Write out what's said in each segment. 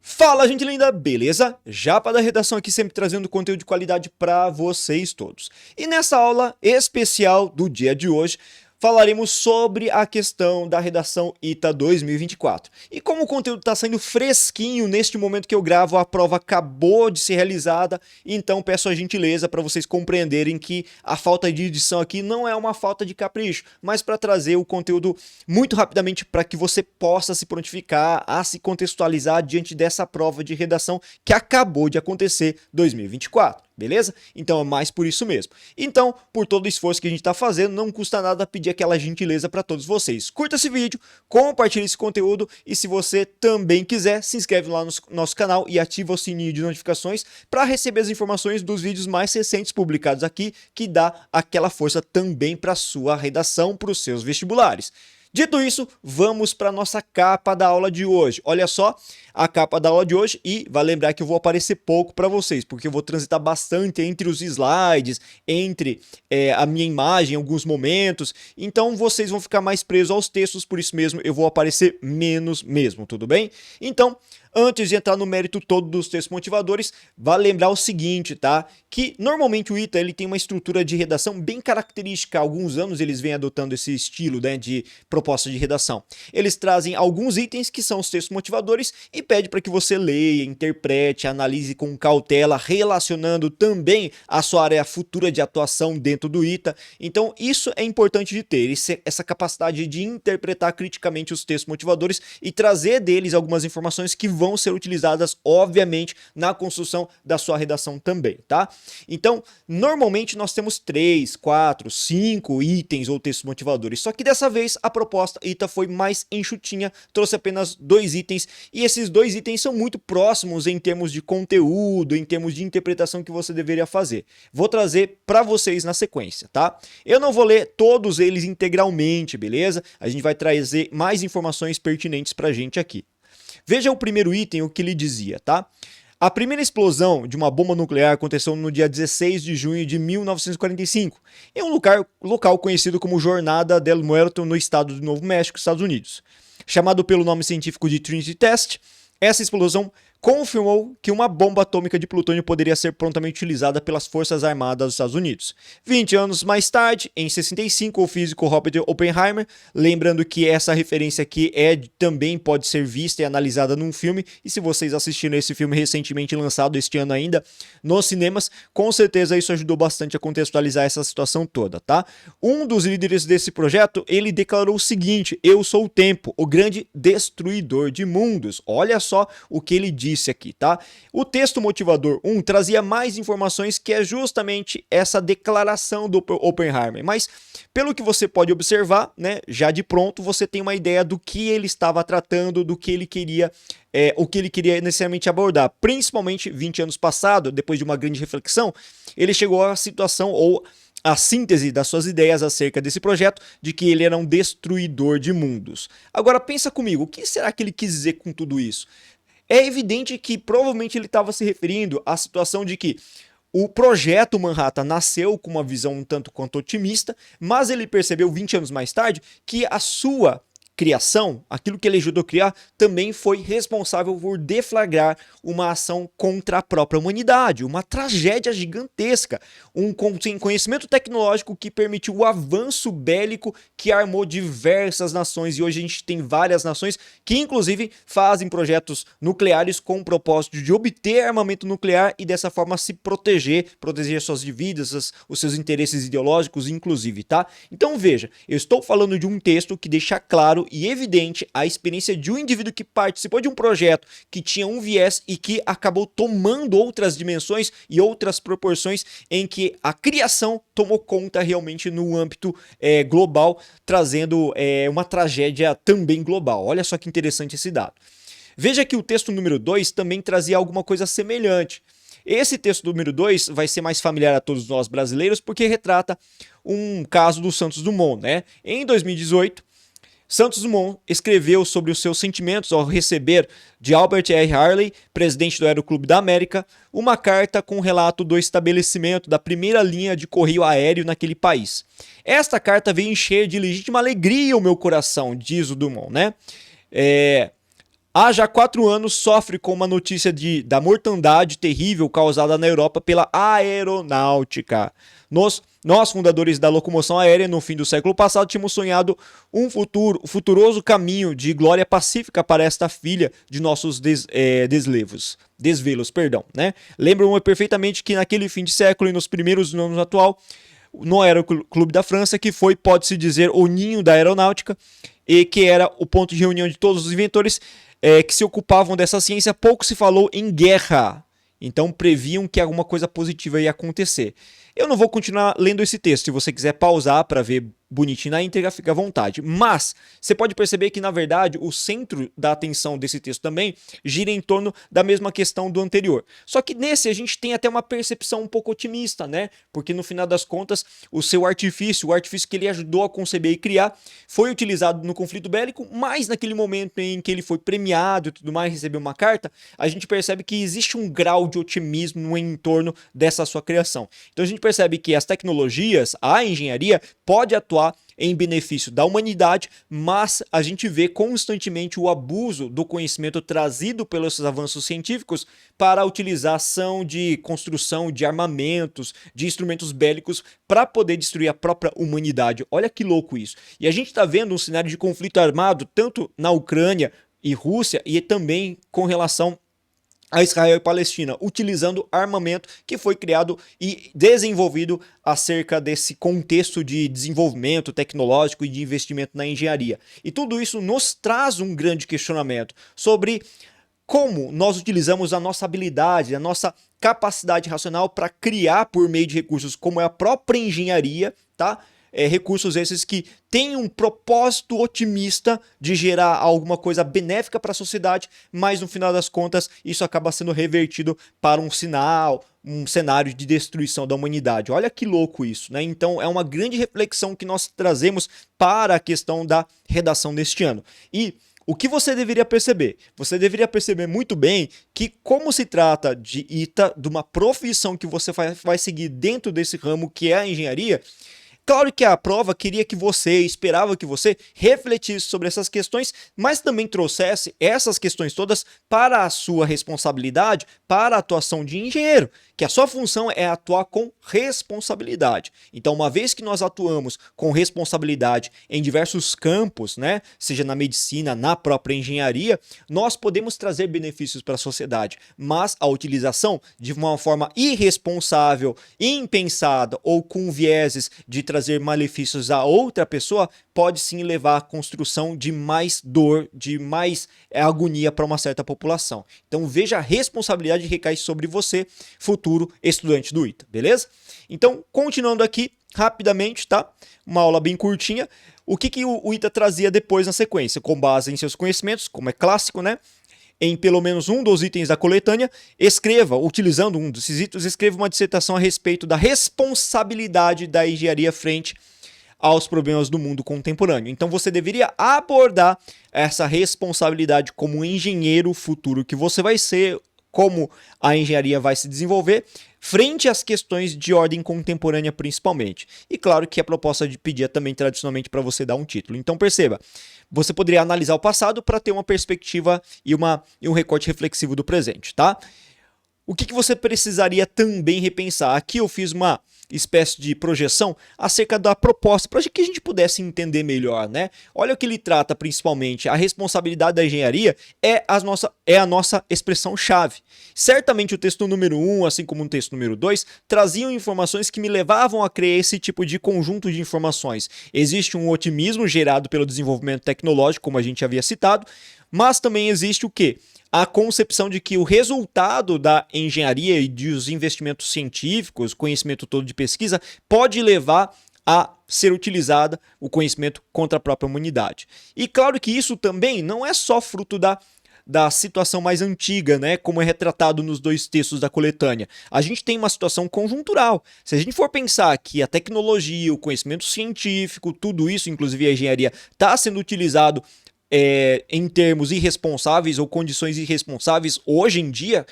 Fala, gente linda, beleza? Japa da redação aqui, sempre trazendo conteúdo de qualidade para vocês todos. E nessa aula especial do dia de hoje, falaremos sobre a questão da redação ITA 2024. E como o conteúdo está saindo fresquinho neste momento que eu gravo, a prova acabou de ser realizada, então peço a gentileza para vocês compreenderem que a falta de edição aqui não é uma falta de capricho, mas para trazer o conteúdo muito rapidamente para que você possa se prontificar a se contextualizar diante dessa prova de redação que acabou de acontecer 2024. Beleza? Então é mais por isso mesmo. Então, por todo o esforço que a gente está fazendo, não custa nada pedir aquela gentileza para todos vocês. Curta esse vídeo, compartilhe esse conteúdo e se você também quiser, se inscreve lá no nosso canal e ativa o sininho de notificações para receber as informações dos vídeos mais recentes publicados aqui, que dá aquela força também para a sua redação, para os seus vestibulares. Dito isso, vamos para a nossa capa da aula de hoje. Olha só a capa da aula de hoje e vai lembrar que eu vou aparecer pouco para vocês, porque eu vou transitar bastante entre os slides, entre a minha imagem em alguns momentos, então vocês vão ficar mais presos aos textos, por isso mesmo eu vou aparecer menos mesmo, tudo bem? Então, antes de entrar no mérito todo dos textos motivadores, vale lembrar o seguinte, tá? Que normalmente o ITA ele tem uma estrutura de redação bem característica. Há alguns anos eles vêm adotando esse estilo, né, de proposta de redação. Eles trazem alguns itens que são os textos motivadores e pede para que você leia, interprete, analise com cautela, relacionando também a sua área futura de atuação dentro do ITA. Então isso é importante de ter, essa capacidade de interpretar criticamente os textos motivadores e trazer deles algumas informações que vão ser utilizadas, obviamente, na construção da sua redação também, tá? Então, normalmente nós temos 3, 4, 5 itens ou textos motivadores, só que dessa vez a proposta ITA foi mais enxutinha, trouxe apenas 2 itens, e esses 2 itens são muito próximos em termos de conteúdo, em termos de interpretação que você deveria fazer. Vou trazer para vocês na sequência, tá? Eu não vou ler todos eles integralmente, beleza? A gente vai trazer mais informações pertinentes pra gente aqui. Veja o primeiro item, o que ele dizia, tá? A primeira explosão de uma bomba nuclear aconteceu no dia 16 de junho de 1945, em um local conhecido como Jornada del Muerto, no estado do Novo México, Estados Unidos. Chamado pelo nome científico de Trinity Test, essa explosão confirmou que uma bomba atômica de plutônio poderia ser prontamente utilizada pelas Forças Armadas dos Estados Unidos. 20 anos mais tarde, em 65, o físico Robert Oppenheimer, lembrando que essa referência aqui também pode ser vista e analisada num filme, e se vocês assistiram esse filme recentemente lançado este ano ainda nos cinemas, com certeza isso ajudou bastante a contextualizar essa situação toda, tá? Um dos líderes desse projeto, ele declarou o seguinte: eu sou o tempo, o grande destruidor de mundos. Olha só o que ele diz aqui, tá? O texto motivador 1 trazia mais informações, que é justamente essa declaração do Oppenheimer, mas pelo que você pode observar, né, já de pronto você tem uma ideia do que ele estava tratando, do que ele queria, o que ele queria necessariamente abordar, principalmente 20 anos passado, depois de uma grande reflexão, ele chegou à situação ou a síntese das suas ideias acerca desse projeto, de que ele era um destruidor de mundos. Agora pensa comigo, o que será que ele quis dizer com tudo isso? É evidente que provavelmente ele estava se referindo à situação de que o projeto Manhattan nasceu com uma visão um tanto quanto otimista, mas ele percebeu 20 anos mais tarde que a sua criação, aquilo que ele ajudou a criar, também foi responsável por deflagrar uma ação contra a própria humanidade, uma tragédia gigantesca, um conhecimento tecnológico que permitiu o avanço bélico que armou diversas nações, e hoje a gente tem várias nações que inclusive fazem projetos nucleares com o propósito de obter armamento nuclear e dessa forma se proteger suas vidas, os seus interesses ideológicos inclusive, tá? Então veja, eu estou falando de um texto que deixa claro e evidente a experiência de um indivíduo que participou de um projeto que tinha um viés e que acabou tomando outras dimensões e outras proporções, em que a criação tomou conta realmente no âmbito global, trazendo uma tragédia também global. Olha só que interessante esse dado. Veja que o texto número 2 também trazia alguma coisa semelhante. Esse texto número 2 vai ser mais familiar a todos nós brasileiros, porque retrata um caso do Santos Dumont, né? Em 2018, Santos Dumont escreveu sobre os seus sentimentos ao receber de Albert R. Harley, presidente do Aeroclube da América, uma carta com relato do estabelecimento da primeira linha de correio aéreo naquele país. Esta carta veio encher de legítima alegria o meu coração, diz o Dumont, né? há já 4 anos sofre com uma notícia da mortandade terrível causada na Europa pela aeronáutica. Nós, fundadores da locomoção aérea, no fim do século passado, tínhamos sonhado um futuroso caminho de glória pacífica para esta filha de nossos desvelos, né? Lembro-me perfeitamente que naquele fim de século e nos primeiros anos atual, no Aeroclube da França, que foi, pode-se dizer, o ninho da aeronáutica, e que era o ponto de reunião de todos os inventores que se ocupavam dessa ciência, pouco se falou em guerra. Então previam que alguma coisa positiva ia acontecer. Eu não vou continuar lendo esse texto. Se você quiser pausar para ver bonitinho na íntegra, fica à vontade. Mas você pode perceber que, na verdade, o centro da atenção desse texto também gira em torno da mesma questão do anterior. Só que nesse a gente tem até uma percepção um pouco otimista, né? Porque no final das contas, o artifício que ele ajudou a conceber e criar, foi utilizado no conflito bélico, mas naquele momento em que ele foi premiado e tudo mais, recebeu uma carta, a gente percebe que existe um grau de otimismo em torno dessa sua criação. Então a gente percebe que as tecnologias, a engenharia, pode atuar em benefício da humanidade, mas a gente vê constantemente o abuso do conhecimento trazido pelos avanços científicos para a utilização de construção de armamentos, de instrumentos bélicos para poder destruir a própria humanidade. Olha que louco isso. E a gente está vendo um cenário de conflito armado tanto na Ucrânia e Rússia e também com relação a Israel e Palestina, utilizando armamento que foi criado e desenvolvido acerca desse contexto de desenvolvimento tecnológico e de investimento na engenharia. E tudo isso nos traz um grande questionamento sobre como nós utilizamos a nossa habilidade, a nossa capacidade racional para criar por meio de recursos como é a própria engenharia, tá? Recursos esses que têm um propósito otimista de gerar alguma coisa benéfica para a sociedade, mas no final das contas isso acaba sendo revertido para um cenário de destruição da humanidade. Olha que louco isso, né? Então é uma grande reflexão que nós trazemos para a questão da redação deste ano. E o que você deveria perceber? Você deveria perceber muito bem que, como se trata de ITA, de uma profissão que você vai seguir dentro desse ramo que é a engenharia, claro que a prova esperava que você refletisse sobre essas questões, mas também trouxesse essas questões todas para a sua responsabilidade, para a atuação de engenheiro, que a sua função é atuar com responsabilidade. Então, uma vez que nós atuamos com responsabilidade em diversos campos, né, seja na medicina, na própria engenharia, nós podemos trazer benefícios para a sociedade, mas a utilização de uma forma irresponsável, impensada ou com vieses de trazer malefícios a outra pessoa pode sim levar à construção de mais dor, de mais agonia para uma certa população. Então veja a responsabilidade que recai sobre você, futuro estudante do ITA, beleza? Então, continuando aqui rapidamente, tá? Uma aula bem curtinha. O que o ITA trazia depois na sequência? Com base em seus conhecimentos, como é clássico, né? Em pelo menos um dos itens da coletânea, utilizando um desses itens, escreva uma dissertação a respeito da responsabilidade da engenharia frente aos problemas do mundo contemporâneo. Então você deveria abordar essa responsabilidade como um engenheiro futuro que você vai ser, como a engenharia vai se desenvolver, frente às questões de ordem contemporânea principalmente. E claro que a proposta pedia também tradicionalmente para você dar um título. Então perceba, você poderia analisar o passado para ter uma perspectiva e um recorte reflexivo do presente, tá? O que você precisaria também repensar? Aqui eu fiz uma espécie de projeção acerca da proposta, para que a gente pudesse entender melhor, né? Olha o que ele trata principalmente. A responsabilidade da engenharia é a nossa expressão-chave. Certamente o texto número 1, assim como o texto número 2, traziam informações que me levavam a criar esse tipo de conjunto de informações. Existe um otimismo gerado pelo desenvolvimento tecnológico, como a gente havia citado, mas também existe o quê? A concepção de que o resultado da engenharia e dos investimentos científicos, conhecimento todo de pesquisa, pode levar a ser utilizada o conhecimento contra a própria humanidade. E claro que isso também não é só fruto da situação mais antiga, né, como é retratado nos dois textos da coletânea. A gente tem uma situação conjuntural. Se a gente for pensar que a tecnologia, o conhecimento científico, tudo isso, inclusive a engenharia, está sendo utilizado em termos irresponsáveis ou condições irresponsáveis hoje em dia,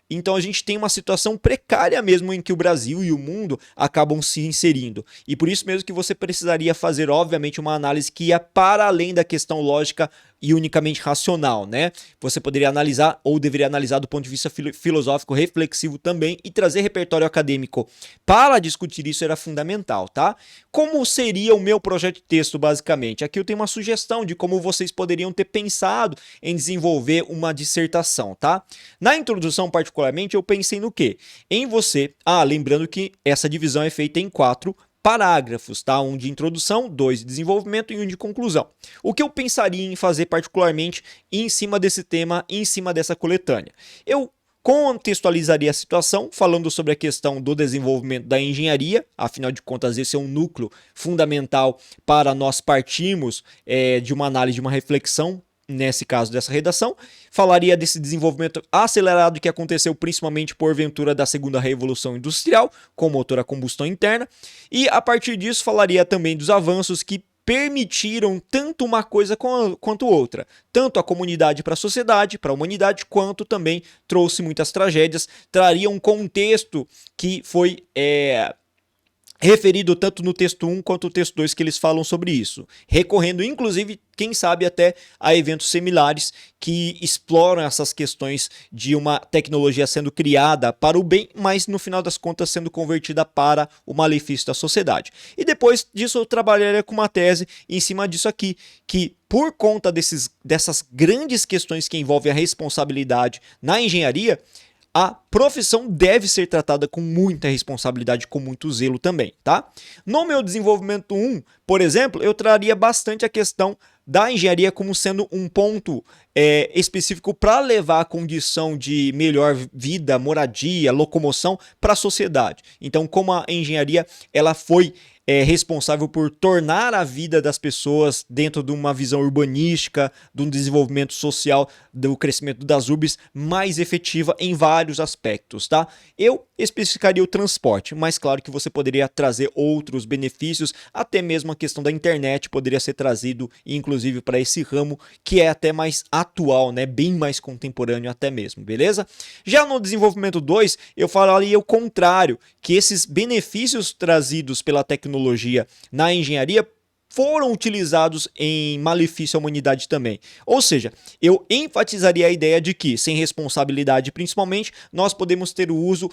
Então a gente tem uma situação precária mesmo em que o Brasil e o mundo acabam se inserindo. E por isso mesmo que você precisaria fazer, obviamente, uma análise que ia para além da questão lógica e unicamente racional, né? Você poderia analisar ou deveria analisar do ponto de vista filosófico, reflexivo também, e trazer repertório acadêmico para discutir isso era fundamental, tá? Como seria o meu projeto de texto, basicamente? Aqui eu tenho uma sugestão de como vocês poderiam ter pensado em desenvolver uma dissertação, tá? Na introdução, particularmente, eu pensei no quê? Em você... lembrando que essa divisão é feita em 4 parágrafos, tá? Um de introdução, 2 de desenvolvimento e 1 de conclusão. O que eu pensaria em fazer particularmente em cima desse tema, em cima dessa coletânea? Eu contextualizaria a situação, falando sobre a questão do desenvolvimento da engenharia, afinal de contas esse é um núcleo fundamental para nós partirmos de uma análise, de uma reflexão, nesse caso dessa redação. Falaria desse desenvolvimento acelerado que aconteceu principalmente por ventura da segunda revolução industrial, com motor a combustão interna, e a partir disso falaria também dos avanços que permitiram tanto uma coisa quanto outra, tanto a comunidade para a sociedade, para a humanidade, quanto também trouxe muitas tragédias, traria um contexto que foi referido tanto no texto 1 quanto no texto 2 que eles falam sobre isso, recorrendo inclusive, quem sabe até a eventos similares que exploram essas questões de uma tecnologia sendo criada para o bem, mas no final das contas sendo convertida para o malefício da sociedade. E depois disso eu trabalharia com uma tese em cima disso aqui, que por conta dessas grandes questões que envolvem a responsabilidade na engenharia, a profissão deve ser tratada com muita responsabilidade, com muito zelo também, tá? No meu desenvolvimento 1, por exemplo, eu traria bastante a questão da engenharia como sendo um ponto específico para levar a condição de melhor vida, moradia, locomoção para a sociedade. Então, como a engenharia ela foi responsável por tornar a vida das pessoas dentro de uma visão urbanística, de um desenvolvimento social, do crescimento das urbes mais efetiva em vários aspectos, tá? Eu especificaria o transporte, mas claro que você poderia trazer outros benefícios, até mesmo a questão da internet poderia ser trazido, inclusive, para esse ramo que é até mais atual, né? Bem mais contemporâneo até mesmo, beleza? Já no desenvolvimento 2, eu falaria o contrário, que esses benefícios trazidos pela tecnologia na engenharia foram utilizados em malefício à humanidade também. Ou seja, eu enfatizaria a ideia de que, sem responsabilidade principalmente, nós podemos ter o uso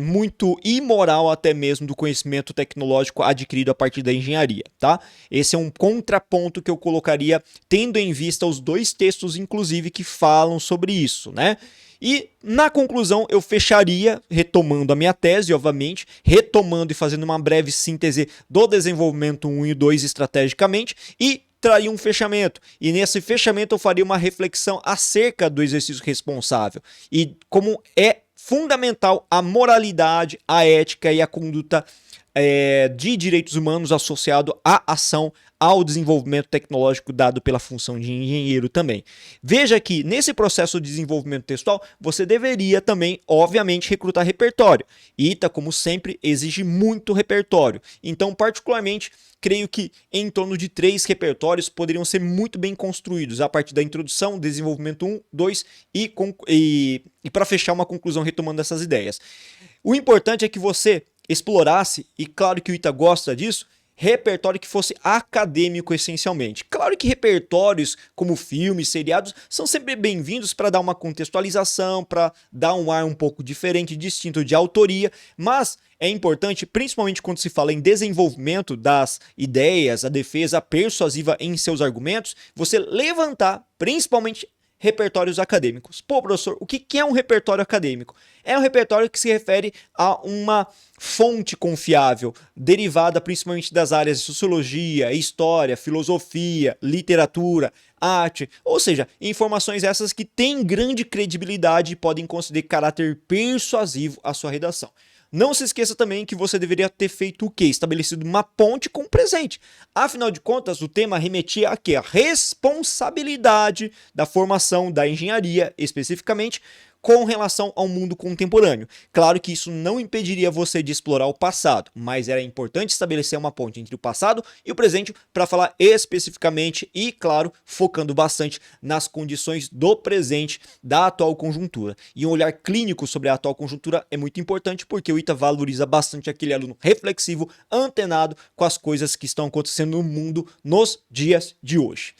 muito imoral até mesmo do conhecimento tecnológico adquirido a partir da engenharia, tá? Esse é um contraponto que eu colocaria, tendo em vista os 2 textos, inclusive, que falam sobre isso, né? E, na conclusão, eu fecharia, retomando a minha tese, obviamente, retomando e fazendo uma breve síntese do desenvolvimento 1 e 2 estrategicamente, e traria um fechamento. E nesse fechamento eu faria uma reflexão acerca do exercício responsável e como é fundamental a moralidade, a ética e a conduta de direitos humanos associado à ação, ao desenvolvimento tecnológico dado pela função de engenheiro também. Veja que nesse processo de desenvolvimento textual, você deveria também, obviamente, recrutar repertório. ITA, como sempre, exige muito repertório. Então, particularmente, creio que em torno de 3 repertórios poderiam ser muito bem construídos a partir da introdução, desenvolvimento 1, 2 e para fechar uma conclusão retomando essas ideias. O importante é que você explorasse, e claro que o ITA gosta disso, repertório que fosse acadêmico essencialmente. Claro que repertórios como filmes, seriados, são sempre bem-vindos para dar uma contextualização, para dar um ar um pouco diferente, distinto de autoria, mas é importante, principalmente quando se fala em desenvolvimento das ideias, a defesa persuasiva em seus argumentos, você levantar, principalmente, repertórios acadêmicos. Pô, professor, o que é um repertório acadêmico? É um repertório que se refere a uma fonte confiável, derivada principalmente das áreas de sociologia, história, filosofia, literatura, arte, ou seja, informações essas que têm grande credibilidade e podem conceder caráter persuasivo à sua redação. Não se esqueça também que você deveria ter feito o quê? Estabelecido uma ponte com o presente. Afinal de contas, o tema remetia a quê? A responsabilidade da formação da engenharia, especificamente, com relação ao mundo contemporâneo. Claro que isso não impediria você de explorar o passado, mas era importante estabelecer uma ponte entre o passado e o presente para falar especificamente e, claro, focando bastante nas condições do presente da atual conjuntura. E um olhar clínico sobre a atual conjuntura é muito importante porque o ITA valoriza bastante aquele aluno reflexivo, antenado com as coisas que estão acontecendo no mundo nos dias de hoje.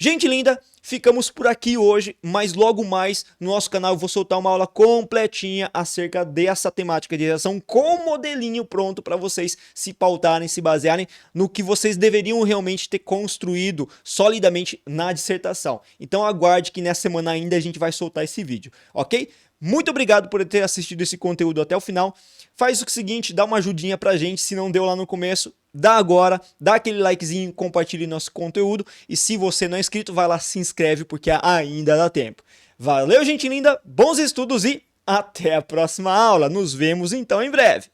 Gente linda, ficamos por aqui hoje, mas logo mais no nosso canal eu vou soltar uma aula completinha acerca dessa temática de redação com um modelinho pronto para vocês se pautarem, se basearem no que vocês deveriam realmente ter construído solidamente na dissertação. Então aguarde que nessa semana ainda a gente vai soltar esse vídeo, ok? Muito obrigado por ter assistido esse conteúdo até o final. Faz o seguinte, dá uma ajudinha pra gente, se não deu lá no começo, dá agora, dá aquele likezinho, compartilhe nosso conteúdo e se você não é inscrito, vai lá, se inscreve porque ainda dá tempo. Valeu, gente linda, bons estudos e até a próxima aula. Nos vemos então em breve.